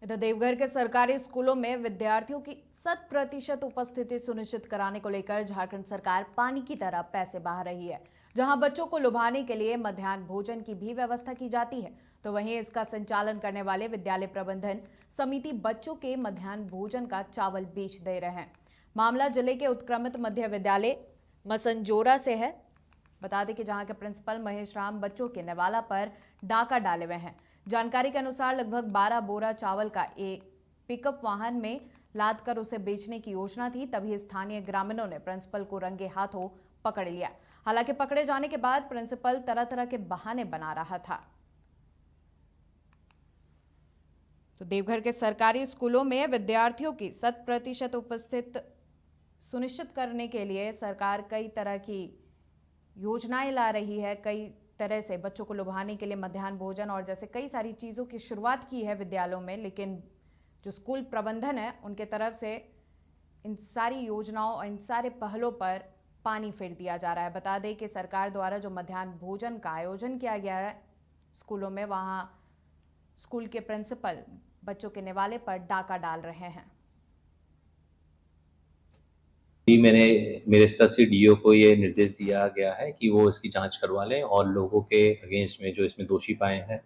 इधर देवघर के सरकारी स्कूलों में विद्यार्थियों की 100% उपस्थिति सुनिश्चित कराने को लेकर झारखंड सरकार पानी की तरह पैसे बहा रही है। जहां बच्चों को लुभाने के लिए मध्याह्न भोजन की भी व्यवस्था की जाती है, तो वहीं इसका संचालन करने वाले विद्यालय प्रबंधन समिति बच्चों के मध्याह्न भोजन का चावल बेच दे रहे हैं। मामला जिले के उत्क्रमित मध्य विद्यालय मसंजोरा से है। बता दें कि जहां के प्रिंसिपल महेश राम बच्चों के निवाला पर डाका डाले हुए हैं। जानकारी के अनुसार लगभग 12 बोरा चावल का एक पिकअप वाहन में लाद कर उसे बेचने की योजना थी, तभी स्थानीय ग्रामीणों ने प्रिंसिपल को रंगे हाथों पकड़ लिया। हालांकि पकड़े जाने के बाद प्रिंसिपल तरह तरह के बहाने बना रहा था। तो देवघर के सरकारी स्कूलों में विद्यार्थियों की 100% उपस्थित सुनिश्चित करने के लिए सरकार कई तरह की योजनाएं ला रही है। कई तरह से बच्चों को लुभाने के लिए मध्याह्न भोजन और जैसे कई सारी चीज़ों की शुरुआत की है विद्यालयों में, लेकिन जो स्कूल प्रबंधन है उनके तरफ से इन सारी योजनाओं और इन सारे पहलों पर पानी फेर दिया जा रहा है। बता दें कि सरकार द्वारा जो मध्याह्न भोजन का आयोजन किया गया है स्कूलों में, वहाँ स्कूल के प्रिंसिपल बच्चों के निवाले पर डाका डाल रहे हैं। मैंने मेरे स्तर से डीओ को ये निर्देश दिया गया है कि वो इसकी जांच करवा लें और लोगों के अगेंस्ट में जो इसमें दोषी पाए हैं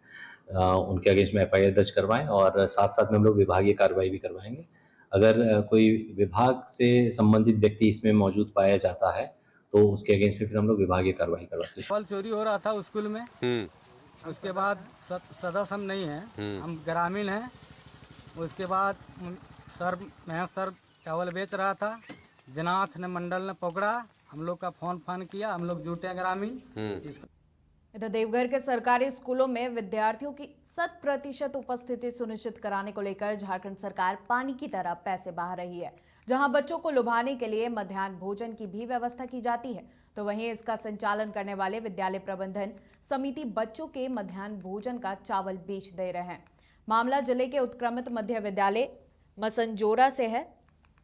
उनके अगेंस्ट में एफआईआर दर्ज करवाएं और साथ साथ में हम लोग विभागीय कार्रवाई भी करवाएंगे। अगर कोई विभाग से संबंधित व्यक्ति इसमें मौजूद पाया जाता है तो उसके अगेंस्ट में फिर हम लोग विभागीय कार्रवाई करवाते हैं। फल चोरी हो रहा था स्कूल में। उसके बाद सदस्य हम नहीं हैं, हम ग्रामीण हैं। उसके बाद महेश सर चावल बेच रहा था, जनाथ ने मंडल ने पकड़ा, हम लोग का फोन किया, हम लोग जुटे ग्रामीण। इधर देवघर के सरकारी स्कूलों में विद्यार्थियों की 100% उपस्थिति सुनिश्चित कराने को लेकर झारखंड सरकार पानी की तरह पैसे बहा रही है। जहां बच्चों को लुभाने के लिए मध्याह्न भोजन की भी व्यवस्था की जाती है, तो वहीं इसका संचालन करने वाले विद्यालय प्रबंधन समिति बच्चों के मध्याह्न भोजन का चावल बेच दे रहे हैं। मामला जिले के उत्क्रमित मध्य विद्यालय मसंजोरा से है।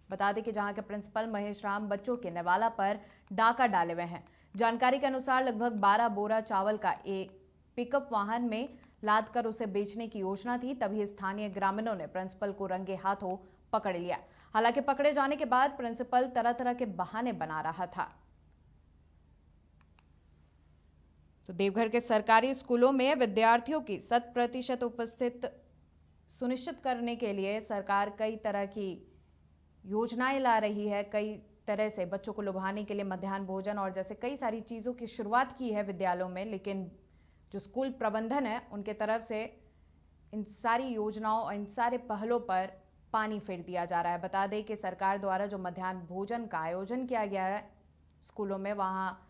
बता दें कि जहां के प्रिंसिपल महेश राम बच्चों के निवाला पर डाका डाले हुए हैं। जानकारी के अनुसार लगभग 12 बोरा चावल का एक पिकअप वाहन में लाद कर उसे बेचने की योजना थी, तभी स्थानीय ग्रामीणों ने प्रिंसिपल को रंगे हाथों पकड़ लिया। हालांकि पकड़े जाने के बाद प्रिंसिपल तरह तरह के बहाने बना रहा था। तो देवघर के सरकारी स्कूलों में विद्यार्थियों की 100% उपस्थित सुनिश्चित करने के लिए सरकार कई तरह की योजनाएं ला रही है। कई तरह से बच्चों को लुभाने के लिए मध्याह्न भोजन और जैसे कई सारी चीज़ों की शुरुआत की है विद्यालयों में, लेकिन जो स्कूल प्रबंधन है उनके तरफ से इन सारी योजनाओं और इन सारे पहलों पर पानी फेर दिया जा रहा है। बता दें कि सरकार द्वारा जो मध्याह्न भोजन का आयोजन किया गया है स्कूलों में, वहाँ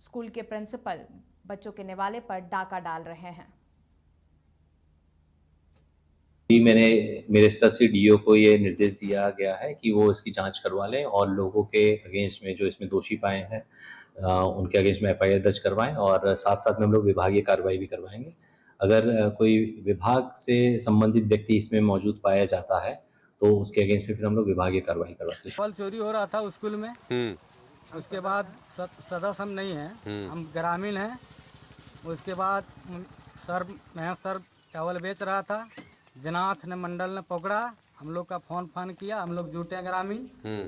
स्कूल के प्रिंसिपल बच्चों के निवाले पर डाका डाल रहे हैं। मैंने मेरे स्तर से डीओ को ये निर्देश दिया गया है कि वो इसकी जांच करवा लें और लोगों के अगेंस्ट में जो इसमें दोषी पाए हैं उनके अगेंस्ट में एफआईआर दर्ज करवाएं और साथ साथ में हम लोग विभागीय कार्रवाई भी करवाएंगे। अगर कोई विभाग से संबंधित व्यक्ति इसमें मौजूद पाया जाता है तो उसके अगेंस्ट में फिर हम लोग विभागीय कार्रवाई करवाते हैं। फल चोरी हो रहा था स्कूल में। उसके बाद सदस्य हम नहीं हैं, हम ग्रामीण हैं। उसके बाद महेश सर चावल बेच रहा था, जनाथ ने मंडल ने पकड़ा, हम लोग का फोन किया, हम लोग जुटे ग्रामीण।